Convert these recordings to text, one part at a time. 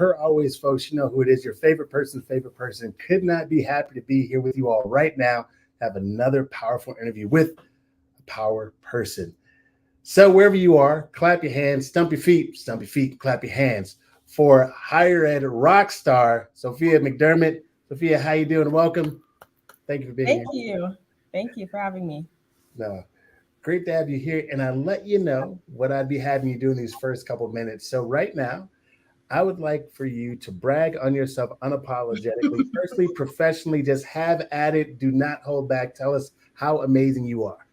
per always, folks, you know who it is. Your favorite person could not be happy to be here with you all right now. Have another powerful interview with a power person. So wherever you are, clap your hands, stump your feet, clap your hands for higher ed rock star Sophia McDermott. Sophia, how you doing? Welcome. Thank you for being Thank here. you. Thank you for having me. No, great to have you here. And I'll let you know what I'd be having you do in these first couple of minutes. So right now, I would like for you to brag on yourself unapologetically, personally, professionally, just have at it. Do not hold back. Tell us how amazing you are.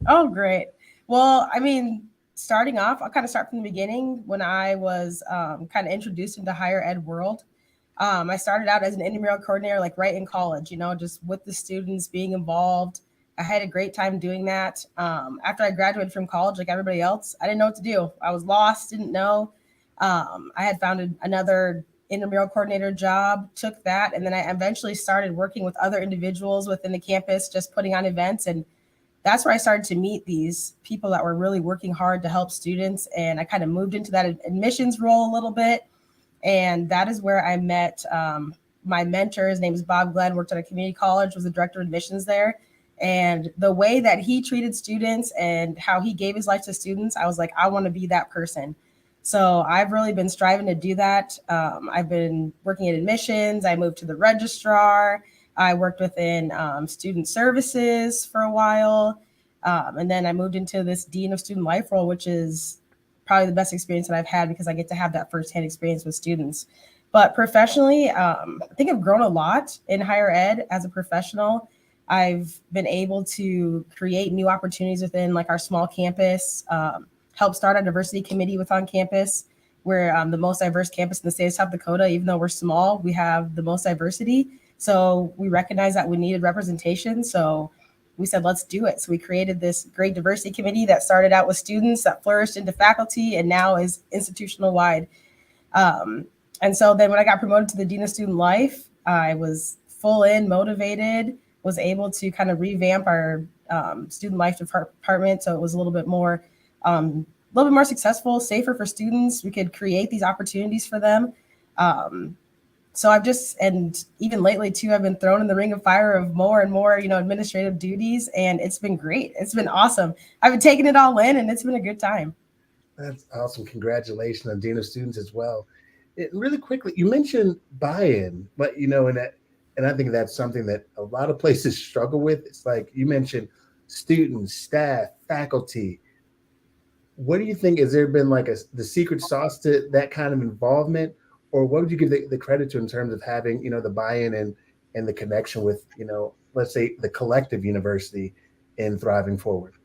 Oh, great. Well, starting off, I'll kind of start from the beginning when I was kind of introduced into higher ed world. I started out as an intramural coordinator, like right in college, just with the students being involved. I had a great time doing that. After I graduated from college, like everybody else, I didn't know what to do. I was lost, didn't know. I had found another intramural coordinator job, took that, and then I eventually started working with other individuals within the campus, just putting on events. And that's where I started to meet these people that were really working hard to help students. And I kind of moved into that admissions role a little bit. And that is where I met my mentor. His name is Bob Glenn, worked at a community college, was the director of admissions there. And the way that he treated students and how he gave his life to students, I was like, I want to be that person. So I've really been striving to do that. I've been working in admissions. I moved to the registrar. I worked within student services for a while. And then I moved into this Dean of Student Life role, which is probably the best experience that I've had because I get to have that firsthand experience with students. But professionally, I think I've grown a lot in higher ed as a professional. I've been able to create new opportunities within like our small campus, help start a diversity committee with on campus. We're the most diverse campus in the state of South Dakota. Even though we're small, we have the most diversity. So we recognize that we needed representation. So we said, let's do it. So we created this great diversity committee that started out with students that flourished into faculty and now is institutional wide. And so then when I got promoted to the Dean of Student Life, I was full in, motivated, was able to kind of revamp our student life department. So it was a little bit more successful, safer for students. We could create these opportunities for them. So and even lately too, I've been thrown in the ring of fire of more and more, administrative duties, and it's been great. It's been awesome. I've been taking it all in, and it's been a good time. That's awesome. Congratulations on Dean of Students as well. Really quickly, you mentioned buy-in, but and I think that's something that a lot of places struggle with. It's like you mentioned students, staff, faculty. What do you think? Has there been like the secret sauce to that kind of involvement? Or what would you give the credit to in terms of having, the buy-in and the connection with, let's say the collective university in thriving forward?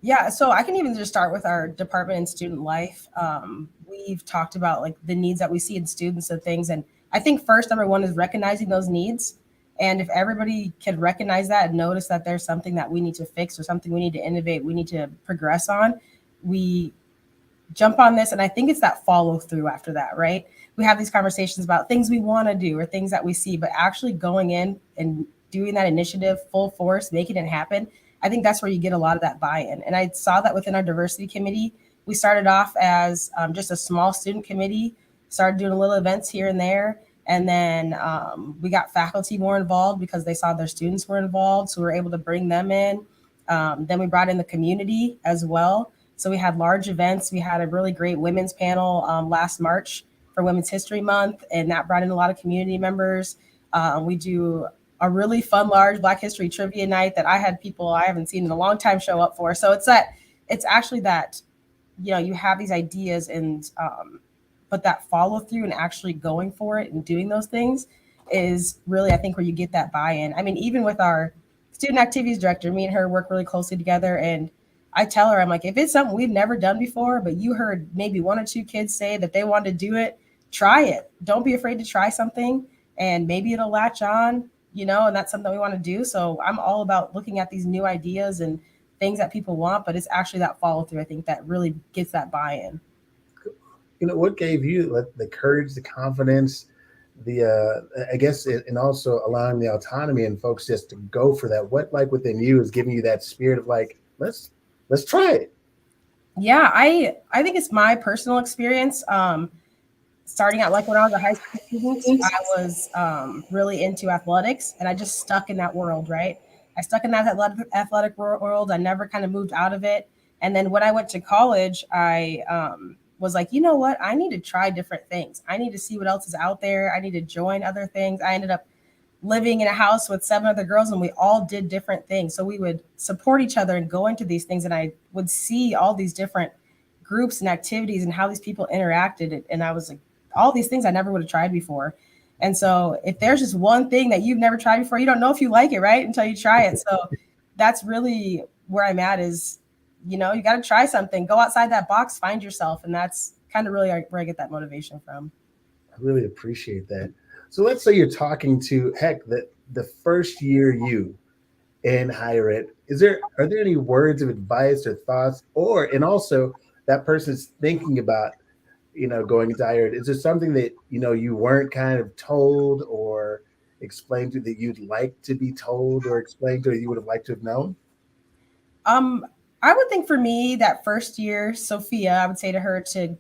Yeah, so I can even just start with our department in student life. We've talked about like the needs that we see in students and things. And I think first, number one is recognizing those needs. And if everybody can recognize that and notice that there's something that we need to fix or something we need to innovate, we need to progress on, we jump on this. And I think it's that follow through after that, right? We have these conversations about things we want to do or things that we see, but actually going in and doing that initiative full force, making it happen. I think that's where you get a lot of that buy-in. And I saw that within our diversity committee. We started off as just a small student committee, started doing little events here and there. And then we got faculty more involved because they saw their students were involved. So we were able to bring them in. Then we brought in the community as well. So we had large events. We had a really great women's panel last March for Women's History Month, and that brought in a lot of community members. We do a really fun, large Black History trivia night that I had people I haven't seen in a long time show up for. So it's actually that, you have these ideas and but that follow through and actually going for it and doing those things is really, I think, where you get that buy-in. I mean, even with our student activities director, me and her work really closely together. And I tell her, I'm like, if it's something we've never done before, but you heard maybe one or two kids say that they wanted to do it, try it. Don't be afraid to try something and maybe it'll latch on, and that's something we want to do. So I'm all about looking at these new ideas and things that people want, but it's actually that follow through, I think, that really gets that buy-in. What gave you the courage, the confidence, I guess, and also allowing the autonomy and folks just to go for that? What within you is giving you that spirit of let's try it? Yeah, I think it's my personal experience. starting out, like when I was a high school student, I was really into athletics, and I just stuck in that world, right? I stuck in that athletic world. I never kind of moved out of it. And then when I went to college, I was like, you know what? I need to try different things. I need to see what else is out there. I need to join other things. I ended up living in a house with 7 other girls, and we all did different things. So we would support each other and go into these things, and I would see all these different groups and activities and how these people interacted, and I was like, all these things I never would have tried before. And so if there's just one thing that you've never tried before, you don't know if you like it, right, until you try it. So that's really where I'm at is, you know, you got to try something, go outside that box, find yourself. And that's kind of really where I get that motivation from. I really appreciate that. So let's say you're talking to the first year you in higher ed. Are there any words of advice or thoughts, and also that person's thinking about, going into higher ed? Is there something that you weren't kind of told or explained to that you'd like to be told or explained to that you would have liked to have known? Um, I would think for me that first year, Sophia, I would say to her to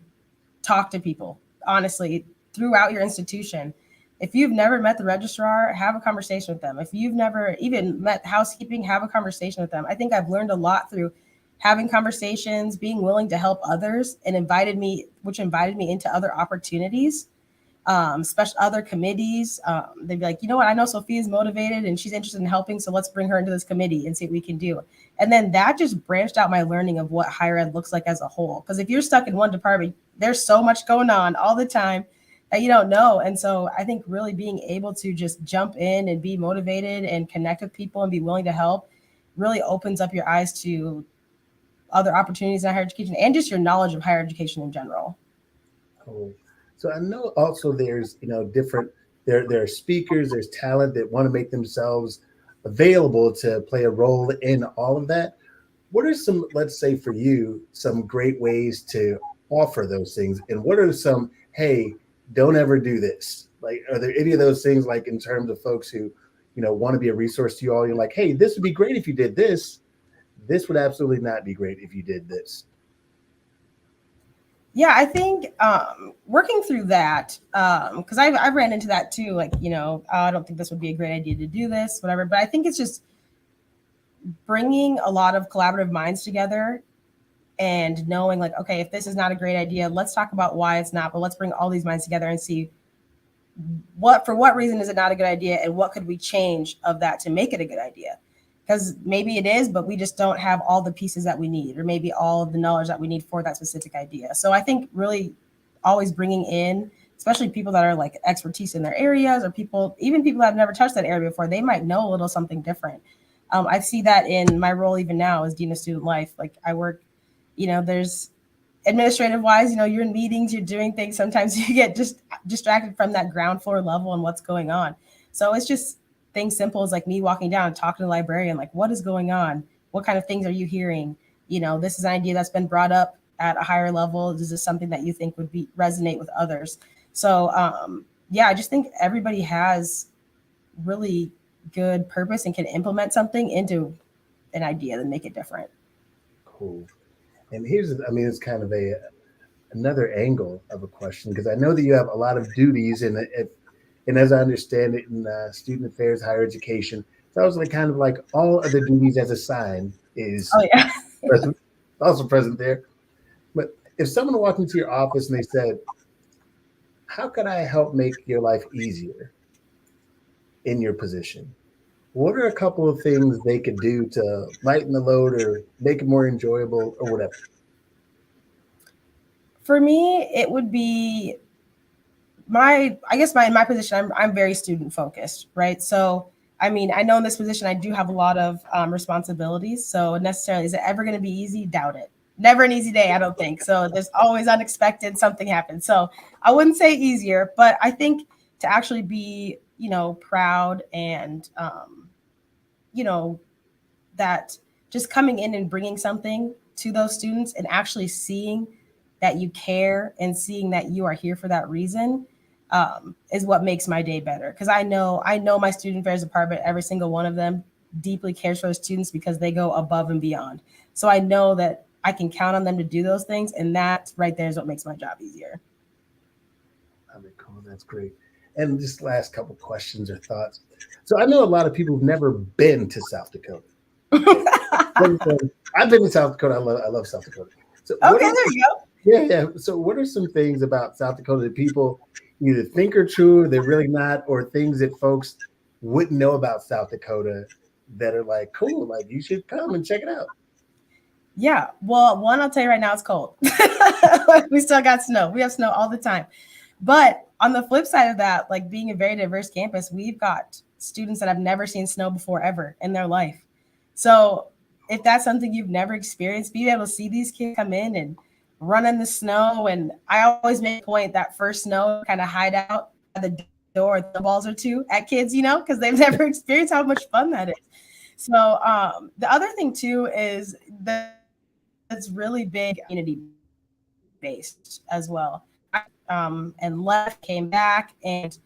talk to people honestly throughout your institution. If you've never met the registrar, have a conversation with them. If you've never even met housekeeping, have a conversation with them. I think I've learned a lot through having conversations, being willing to help others, and which invited me into other opportunities, special other committees. They'd be like, you know what, I know Sophia's motivated and she's interested in helping, so let's bring her into this committee and see what we can do. And then that just branched out my learning of what higher ed looks like as a whole. Because if you're stuck in one department, there's so much going on all the time that you don't know. And so I think really being able to just jump in and be motivated and connect with people and be willing to help really opens up your eyes to other opportunities in higher education and just your knowledge of higher education in general. Cool. So I know also there's different there are speakers, there's talent that want to make themselves available to play a role in all of that. What are some, let's say for you, some great ways to offer those things? And what are some, hey, don't ever do this? Like, are there any of those things, like in terms of folks who, want to be a resource to you all? You're like, hey, this would be great if you did this. This would absolutely not be great if you did this. Yeah, I think working through that, because I've ran into that too. Like, I don't think this would be a great idea to do this, whatever. But I think it's just bringing a lot of collaborative minds together and knowing like, okay, if this is not a great idea, let's talk about why it's not, but let's bring all these minds together and see for what reason is it not a good idea and what could we change of that to make it a good idea. Because maybe it is, but we just don't have all the pieces that we need, or maybe all of the knowledge that we need for that specific idea. So I think really always bringing in, especially people that are like expertise in their areas, or even people that have never touched that area before, they might know a little something different. I see that in my role even now as Dean of Student Life. Like I work, there's administrative wise, you're in meetings, you're doing things. Sometimes you get just distracted from that ground floor level and what's going on. So it's just things simple as like me walking down and talking to the librarian, like, what is going on? What kind of things are you hearing? This is an idea that's been brought up at a higher level. Is this something that you think would resonate with others? So yeah, I just think everybody has really good purpose and can implement something into an idea and make it different. Cool. And it's kind of another angle of a question, because I know that you have a lot of duties, and as I understand it, in student affairs, higher education, it's also like kind of like all other duties as a sign is Yeah. present, also present there. But if someone walked into your office and they said, "How can I help make your life easier in your position?" What are a couple of things they could do to lighten the load or make it more enjoyable or whatever? For me, it would be in my position, I'm very student focused, right? So, I know in this position, I do have a lot of responsibilities. So necessarily, is it ever going to be easy? Doubt it. Never an easy day, I don't think. So there's always unexpected, something happens. So I wouldn't say easier, but I think to actually be, proud and, that just coming in and bringing something to those students and actually seeing that you care and seeing that you are here for that reason is what makes my day better. Because I know my student affairs department, every single one of them deeply cares for the students because they go above and beyond. So I know that I can count on them to do those things. And that right there is what makes my job easier. Cool. That's great. And just last couple questions or thoughts. So I know a lot of people who've never been to South Dakota. Okay. I've been to South Dakota. I love South Dakota. So what Okay, are there you go. yeah. So what are some things about South Dakota that people either think are true, they're really not, or things that folks wouldn't know about South Dakota that are like cool, like you should come and check it out? Yeah. Well, one, I'll tell you right now, it's cold. We still got snow. We have snow all the time. But on the flip side of that, like being a very diverse campus, we've got students that have never seen snow before ever in their life. So if that's something you've never experienced, being able to see these kids come in and run in the snow. And I always make a point that first snow kind of hide out at the door, the balls or two at kids, because they've never experienced how much fun that is. So the other thing too is that it's really big community based as well. And left, came back, and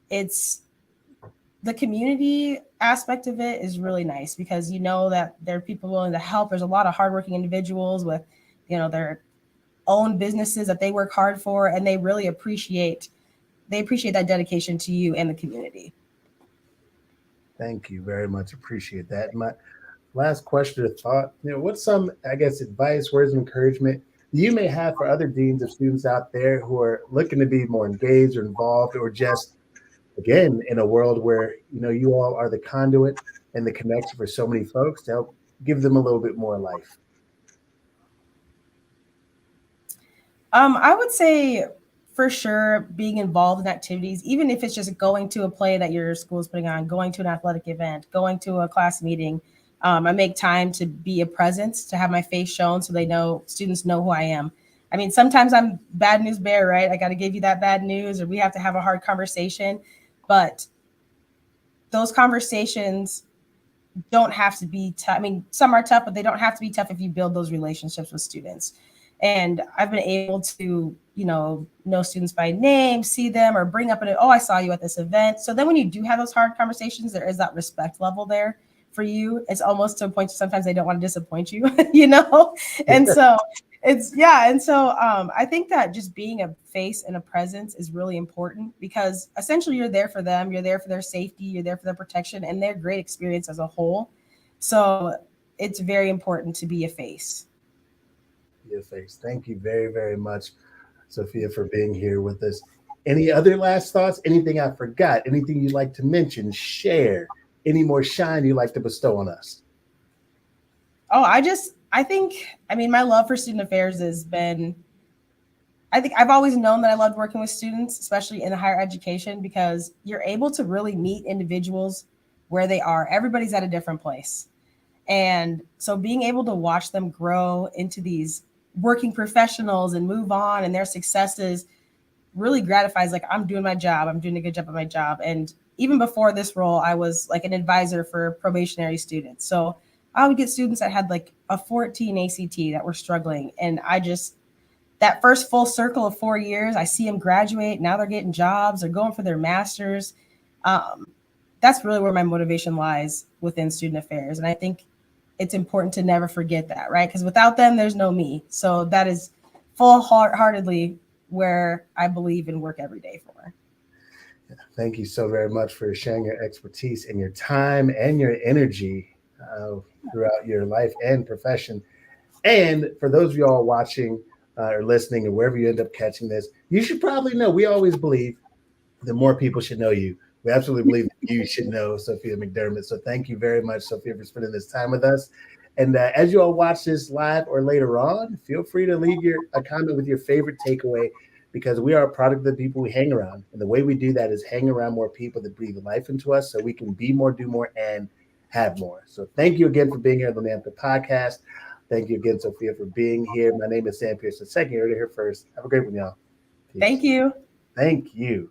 it's the community aspect of it is really nice because you know that there are people willing to help. There's a lot of hardworking individuals with, their own businesses that they work hard for, and they really appreciate that dedication to you and the community. Thank you very much. Appreciate that. My last question or thought, what's some, I guess, advice, words of encouragement you may have for other deans of students out there who are looking to be more engaged or involved, or just, again, in a world where, you all are the conduit and the connection for so many folks to help give them a little bit more life? I would say for sure being involved in activities, even if it's just going to a play that your school is putting on, going to an athletic event, going to a class meeting. I make time to be a presence, to have my face shown so students know who I am. I mean, sometimes I'm bad news bear, right? I got to give you that bad news, or we have to have a hard conversation. But those conversations don't have to be tough. I mean, some are tough, but they don't have to be tough if you build those relationships with students. And I've been able to, know students by name, see them, or bring up I saw you at this event. So then when you do have those hard conversations, there is that respect level there for you. It's almost to a point sometimes they don't want to disappoint you, And so I think that just being a face and a presence is really important because essentially you're there for them, you're there for their safety, you're there for their protection and their great experience as a whole. So it's very important to be a face. Your face. Thank you very, very much, Sophia, for being here with us. Any other last thoughts? Anything I forgot? Anything you'd like to mention, share? Any more shine you'd like to bestow on us? Oh, my love for student affairs has been, I think I've always known that I loved working with students, especially in higher education, because you're able to really meet individuals where they are. Everybody's at a different place. And so being able to watch them grow into these working professionals and move on and their successes really gratifies. Like, I'm doing my job. I'm doing a good job at my job. And even before this role, I was like an advisor for probationary students. So I would get students that had like a 14 ACT that were struggling. And that first full circle of 4 years, I see them graduate. Now they're getting jobs. They're going for their masters. That's really where my motivation lies within student affairs. And I think it's important to never forget that, right? Because without them, there's no me. So that is full-heartedly where I believe and work every day for. Thank you so very much for sharing your expertise and your time and your energy throughout your life and profession. And for those of you all watching or listening, or wherever you end up catching this, you should probably know, we always believe that more people should know you. We absolutely believe that you should know Sophia McDermott. So thank you very much, Sophia, for spending this time with us. And as you all watch this live or later on, feel free to leave a comment with your favorite takeaway, because we are a product of the people we hang around. And the way we do that is hang around more people that breathe life into us so we can be more, do more, and have more. So thank you again for being here on the NAMPA podcast. Thank you again, Sophia, for being here. My name is Sam Pearson. Second, you heard it here first. Have a great one, y'all. Peace. Thank you. Thank you.